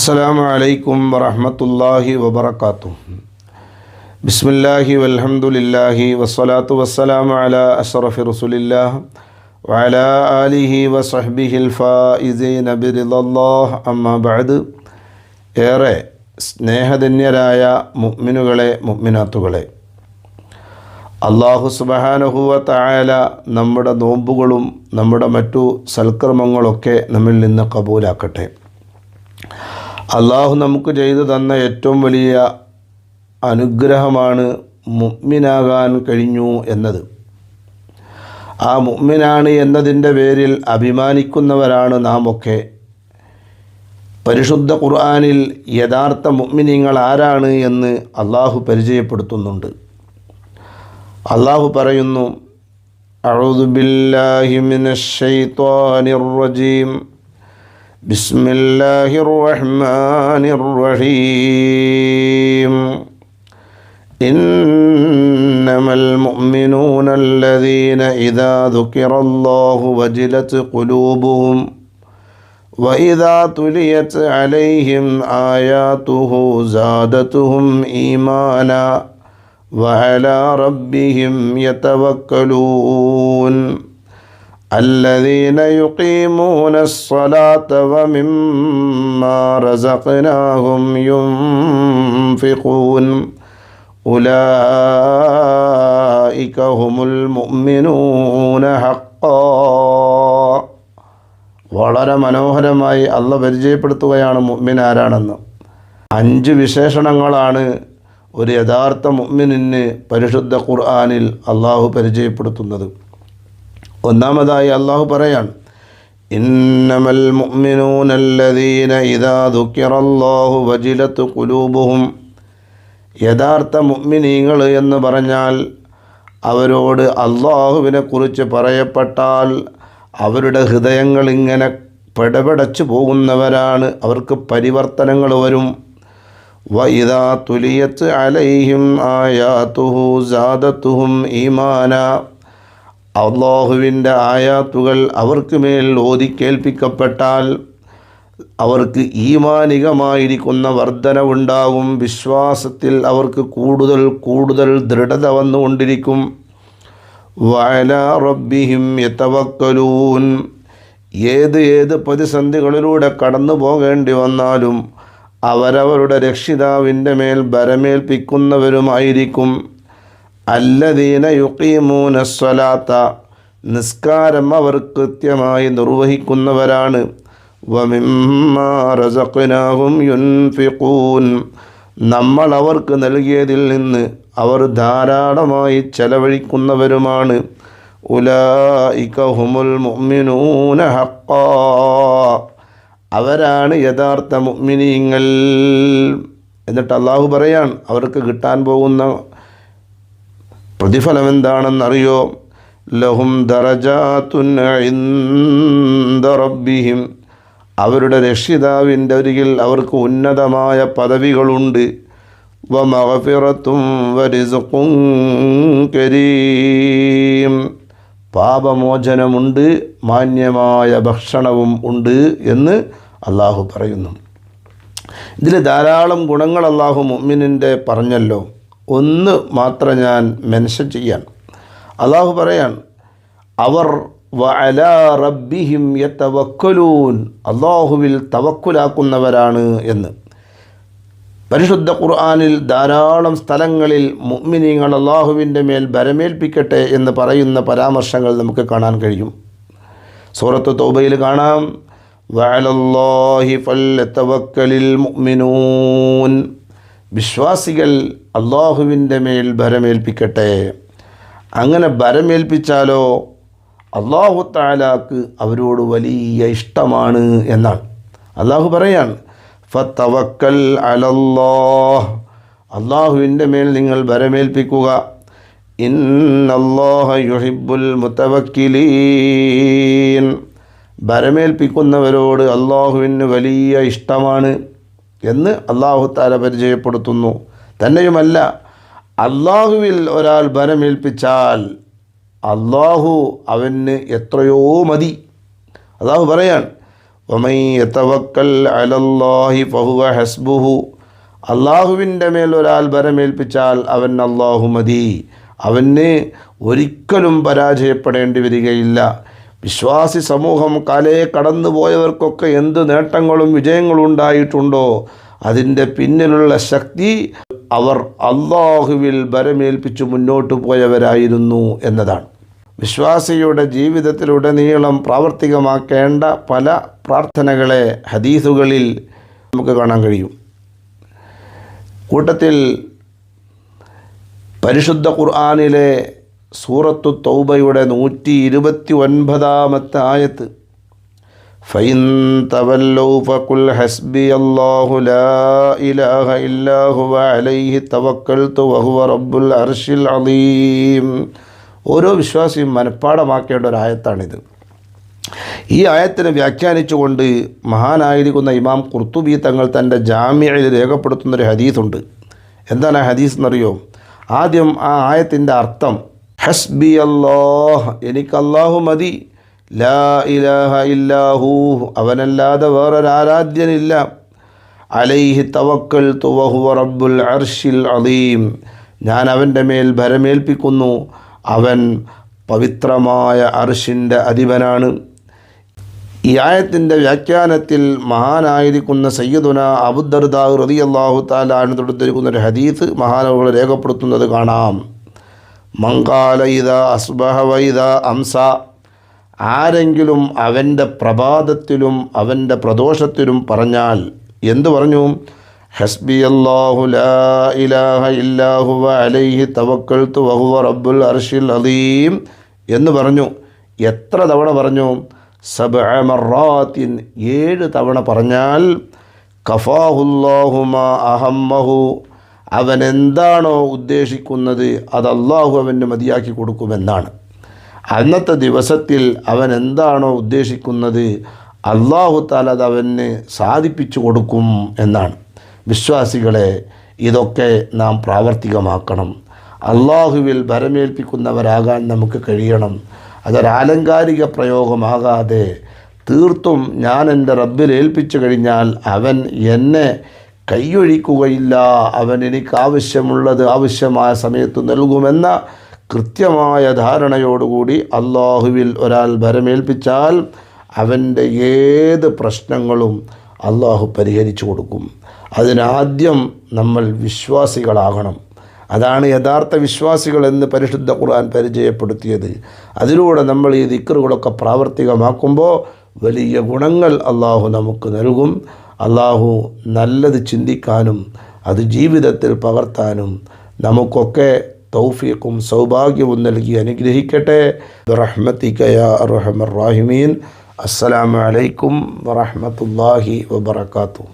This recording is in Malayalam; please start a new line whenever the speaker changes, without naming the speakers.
അസ്സലാമു അലൈക്കും വറഹ്മത്തുള്ളാഹി വബറകാതുഹു. ബിസ്മില്ലാഹി വൽഹംദുലില്ലാഹി വസ്സലാത്തു വസ്സലാമു അലാ അഷ്റഫി റസൂലില്ലാഹ് വഅലാ ആലിഹി വസഹ്ബിഹിൽ ഫായിസീന ബിറിദല്ലാഹ്. അമ്മാ ബഅദ്. ഏറെ സ്നേഹധന്യരായ മുഅ്മിനുകളെ മുഅ്മിനാത്തുകളെ, അല്ലാഹു സുബ്ഹാനഹു വ തആല നമ്മുടെ നോമ്പുകളും നമ്മുടെ മറ്റു സൽക്കർമ്മങ്ങളൊക്കെ നമ്മിൽ നിന്ന് കബൂലാക്കട്ടെ. അള്ളാഹു നമുക്ക് ചെയ്തു തന്ന ഏറ്റവും വലിയ അനുഗ്രഹമാണ് മുഅ്മിനാകാൻ കഴിഞ്ഞു എന്നത്. ആ മുഅ്മിനാണ് എന്നതിൻ്റെ പേരിൽ അഭിമാനിക്കുന്നവരാണ് നാം ഒക്കെ. പരിശുദ്ധ ഖുർആനിൽ യഥാർത്ഥ മുഅ്മിനീങ്ങൾ ആരാണ് എന്ന് അള്ളാഹു പരിചയപ്പെടുത്തുന്നുണ്ട്. അള്ളാഹു പറയുന്നു, അഊദു ബില്ലാഹി മിനശ് ശൈത്വാനിർ റജീം, ബിസ്മില്ലാഹിർ റഹ്മാനിർ റഹീം. ഇന്നമൽ മുഅ്മിനൂന അല്ലദീന ഇദാ ദുകിറല്ലാഹു വജിലത് ഖുലൂബുഹും വഇദാ തുലിയത് അലൈഹിം ആയാതുഹു സാദതുഹും ഈമാനാ വഅലാ റബ്ബിഹിം യതവക്കലൂൻ. الذين يقيمون الصلاة ومما رزقناهم ينفقون أولئك هم المؤمنون حقا. വളരെ മനോഹരമായി അള്ളാഹ് പരിചയപ്പെടുത്തുകയാണ് മുഅ്മിൻ ആരാണെന്ന്. 5 വിശേഷണങ്ങളാണ് ഒരു യഥാർത്ഥ മുഅ്മിനിന് പരിശുദ്ധ ഖുർആനിൽ അള്ളാഹു പരിചയപ്പെടുത്തുന്നത്. ഒന്നാമതായി അള്ളാഹു പറയാണ്, ഇന്നമൽ മുഅ്മിനൂന അല്ലദീന ഇദാ ദുകിറല്ലാഹു വജിലത് ഖുലൂബുഹും. യഥാർത്ഥ മുഅ്മിനീങ്ങൾ എന്ന് പറഞ്ഞാൽ അവരോട് അള്ളാഹുവിനെ കുറിച്ച് പറയപ്പെട്ടാൽ അവരുടെ ഹൃദയങ്ങൾ ഇങ്ങനെ പെടപെടച്ചു പോകുന്നവരാണ്, അവർക്ക് പരിവർത്തനങ്ങൾ വരും. വഇദാ തുലിയത് അലൈഹിം ആയാതുഹു സാദതുഹും ഈമാനാ. അള്ളാഹുവിൻ്റെ ആയാത്തുകൾ അവർക്ക് മേൽ ഓതിക്കേൽപ്പിക്കപ്പെട്ടാൽ അവർക്ക് ഈമാനികമായിരിക്കുന്ന വർധനവുണ്ടാകും. വിശ്വാസത്തിൽ അവർക്ക് കൂടുതൽ ദൃഢത വന്നുകൊണ്ടിരിക്കും. വഅലാ റബ്ബിഹിം യതവക്കലൂൻ. ഏത് പ്രതിസന്ധികളിലൂടെ കടന്നു പോകേണ്ടി വന്നാലും അവരവരുടെ രക്ഷിതാവിൻ്റെ മേൽ ഭരമേൽപ്പിക്കുന്നവരുമായിരിക്കും. അല്ലദീന യുഖീമൂന സ്വലാത്ത. നിസ്കാരം അവർ കൃത്യമായി നിർവഹിക്കുന്നവരാണ്. വമിമ്മാ റസഖ്നാഹും യുൻഫിഖൂൻ. നമ്മൾ അവർക്ക് നൽകിയതിൽ നിന്ന് അവർ ധാരാളമായി ചെലവഴിക്കുന്നവരുമാണ്. ഉലൈക ഹുമുൽ മുഅ്മിനൂന ഹഖ്ഖാ. അവരാണ് യഥാർത്ഥ മുഅ്മിനീങ്ങൾ. എന്നിട്ട് അള്ളാഹു പറയാൻ, അവർക്ക് കിട്ടാൻ പോകുന്ന പ്രതിഫലം എന്താണെന്നറിയോ? ലഹും ദറജാത്തുൻ ഇൻദ റബ്ബിഹിം. അവരുടെ രക്ഷിതാവിൻ്റെ അരികിൽ അവർക്ക് ഉന്നതമായ പദവികളുണ്ട്. വമഗ്ഫിറത്തും വറിസ്ഖുൻ കരീം. പാപമോചനമുണ്ട്, മാന്യമായ ഭക്ഷണവും ഉണ്ട് എന്ന് അള്ളാഹു പറയുന്നു. ഇതിൽ ധാരാളം ഗുണങ്ങൾ അള്ളാഹു മുഅ്മിനിൻ്റെ പറഞ്ഞല്ലോ. ഒന്ന് മാത്രം ഞാൻ മെൻഷൻ ചെയ്യാൻ. അള്ളാഹു പറയാൻ, അവർ വഅലാ റബ്ബിഹിം യതവക്കലൂൻ. അള്ളാഹുവിൽ തവക്കുലാക്കുന്നവരാണ് എന്ന്. പരിശുദ്ധ ഖുർആനിൽ ധാരാളം സ്ഥലങ്ങളിൽ മുഅ്മിനീങ്ങൾ അള്ളാഹുവിൻ്റെ മേൽ ഭരമേൽപ്പിക്കട്ടെ എന്ന് പറയുന്ന പരാമർശങ്ങൾ നമുക്ക് കാണാൻ കഴിയും. സൂറത്ത് തൗബയിൽ കാണാം, വഅലല്ലാഹി ഫൽയതവക്കലിൽ മുഅ്മിനൂൻ. വിശ്വാസികൾ അള്ളാഹുവിൻ്റെ മേൽ ഭരമേൽപ്പിക്കട്ടെ. അങ്ങനെ ഭരമേൽപ്പിച്ചാലോ അള്ളാഹു തആലാക്ക് അവരോട് വലിയ ഇഷ്ടമാണ് എന്നാണ്. അള്ളാഹു പറയാൻ, ഫതവക്കൽ അലല്ലാഹ്. അള്ളാഹുവിൻ്റെ മേൽ നിങ്ങൾ ഭരമേൽപ്പിക്കുക. ഇന്നല്ലാഹ യുഹിബ്ബുൽ മുതവക്കിലീൻ. ഭരമേൽപ്പിക്കുന്നവരോട് അള്ളാഹുവിന് വലിയ ഇഷ്ടമാണ് എന്ന് അള്ളാഹു തആല പരിചയപ്പെടുത്തുന്നു. തന്നെയുമല്ല, അള്ളാഹുവിൽ ഒരാൾ ഭരമേൽപ്പിച്ചാൽ അള്ളാഹു അവന് എത്രയോ മതി. അള്ളാഹു പറയാൻ, വമൻ യതവക്കൽ അലല്ലാഹി ഫഹുവ ഹസ്ബുഹു, അള്ളാഹുവിൻ്റെ മേൽ ഒരാൾ ഭരമേൽപ്പിച്ചാൽ അവൻ അള്ളാഹു മതി, അവന് ഒരിക്കലും പരാജയപ്പെടേണ്ടി വരികയില്ല. വിശ്വാസി സമൂഹം കാലേ കടന്നു പോയവർക്കൊക്കെ എന്ത് നേട്ടങ്ങളും വിജയങ്ങളും ഉണ്ടായിട്ടുണ്ടോ അതിൻ്റെ പിന്നിലുള്ള ശക്തി അവർ അള്ളാഹുവിൽ ഭരമേൽപ്പിച്ചു മുന്നോട്ട് പോയവരായിരുന്നു എന്നതാണ്. വിശ്വാസിയുടെ ജീവിതത്തിലുടനീളം പ്രാവർത്തികമാക്കേണ്ട പല പ്രാർത്ഥനകളെ ഹദീസുകളിൽ നമുക്ക് കാണാൻ കഴിയും. കൂട്ടത്തിൽ പരിശുദ്ധ ഖുർആനിലെ സൂറത്തു തൗബയുടെ 129 ആയത്ത്, ഫൈൻ തവല്ലൗ ഫഖുൽ ഹസ്ബിയല്ലാഹു ലാ ഇലാഹ ഇല്ലാ ഹുവ അലൈഹി തവക്കൽതു വഹുവ റബ്ബുൽ അർശിൽ അളീം. ഓരോ വിശ്വാസിയും മനഃപ്പാടമാക്കേണ്ട ഒരു ആയത്താണിത്. ഈ ആയത്തിനെ വ്യാഖ്യാനിച്ചുകൊണ്ട് മഹാനായിരിക്കുന്ന ഇമാം ഖുർത്തുബി തങ്ങൾ തൻ്റെ ജാമിഅയിൽ രേഖപ്പെടുത്തുന്നൊരു ഹദീസുണ്ട്. എന്താണ് ആ ഹദീസ് എന്നറിയോ? ആദ്യം ആ ആയത്തിൻ്റെ അർത്ഥം, ഹസ്ബി അല്ലാഹ്, എനിക്ക് അല്ലാഹു മതി, ലാ ഇലാഹ ഇല്ലാഹു, അവനല്ലാതെ വേറൊരാരാധ്യനില്ല, അലൈഹി തവക്കൽതു വഹുവ റബ്ബുൽ അർശിൽ അളീം, ഞാൻ അവൻ്റെ മേൽ ഭരമേൽപ്പിക്കുന്നു, അവൻ പവിത്രമായ അർശിൻ്റെ അധിപനാണ്. ഈ ആയത്തിൻ്റെ വ്യാഖ്യാനത്തിൽ മഹാനായിരിക്കുന്ന സയ്യിദുന അബൂദർദാ റളിയല്ലാഹു തആല അൻഹു തൊടുത്തിരിക്കുന്ന ഒരു ഹദീസ് മഹാനവകൾ രേഖപ്പെടുത്തുന്നത് കാണാം. മങ്കാല ഇദാ അസ്ബഹ വഇദാ അംസ, ആരെങ്കിലും അവൻ്റെ പ്രഭാതത്തിലും അവൻ്റെ പ്രദോഷത്തിലും പറഞ്ഞാൽ എന്തു പറഞ്ഞു? ഹസ്ബിയല്ലാഹു ലാ ഇലാഹ ഇല്ലാ ഹുവ അലൈഹി തവക്കൽതു വഹുവ റബ്ബുൽ അർശിൽ അളീം എന്ന് പറഞ്ഞു. എത്ര തവണ പറഞ്ഞു? 7 മറാത്തിൻ, 7 തവണ പറഞ്ഞാൽ കഫാഹുല്ലാഹു മാ അഹമ്മഹു, അവൻ എന്താണോ ഉദ്ദേശിക്കുന്നത് അത് അള്ളാഹു അവന് മതിയാക്കി കൊടുക്കുമെന്നാണ്. അന്നത്തെ ദിവസത്തിൽ അവൻ എന്താണോ ഉദ്ദേശിക്കുന്നത് അള്ളാഹു തആല അത് അവന് സാധിപ്പിച്ചു കൊടുക്കും എന്നാണ്. വിശ്വാസികളെ, ഇതൊക്കെ നാം പ്രാവർത്തികമാക്കണം. അള്ളാഹുവിൽ ഭരമേൽപ്പിക്കുന്നവരാകാൻ നമുക്ക് കഴിയണം. അതൊരാലങ്കാരിക പ്രയോഗമാകാതെ തീർത്തും ഞാൻ എൻ്റെ റബ്ബിൽ ഏൽപ്പിച്ചു കഴിഞ്ഞാൽ അവൻ എന്നെ കൈയൊഴിക്കുകയില്ല, അവൻ എനിക്ക് ആവശ്യമുള്ളത് ആവശ്യമായ സമയത്ത് നൽകുമെന്ന കൃത്യമായ ധാരണയോടുകൂടി അള്ളാഹുവിൽ ഒരാൾ ഭരമേൽപ്പിച്ചാൽ അവൻ്റെ ഏത് പ്രശ്നങ്ങളും അള്ളാഹു പരിഹരിച്ചു കൊടുക്കും. അതിനാദ്യം നമ്മൾ വിശ്വാസികളാകണം. അതാണ് യഥാർത്ഥ വിശ്വാസികൾ എന്ന് പരിശുദ്ധ ഖുർആൻ പരിചയപ്പെടുത്തിയത്. അതിലൂടെ നമ്മൾ ഈ ദിക്റുകളൊക്കെ പ്രാവർത്തികമാക്കുമ്പോൾ വലിയ ഗുണങ്ങൾ അള്ളാഹു നമുക്ക് നൽകും. അള്ളാഹു നല്ലത് ചിന്തിക്കാനും അത് ജീവിതത്തിൽ പകർത്താനും നമുക്കൊക്കെ തൗഫീഖും സൗഭാഗ്യവും നൽകി അനുഗ്രഹിക്കട്ടെ. ബിറഹ്മതിക യാ അർഹമർ റാഹിമീൻ. അസ്സലാമു അലൈക്കും വറഹ്മത്തുള്ളാഹി വബറകാതുഹു.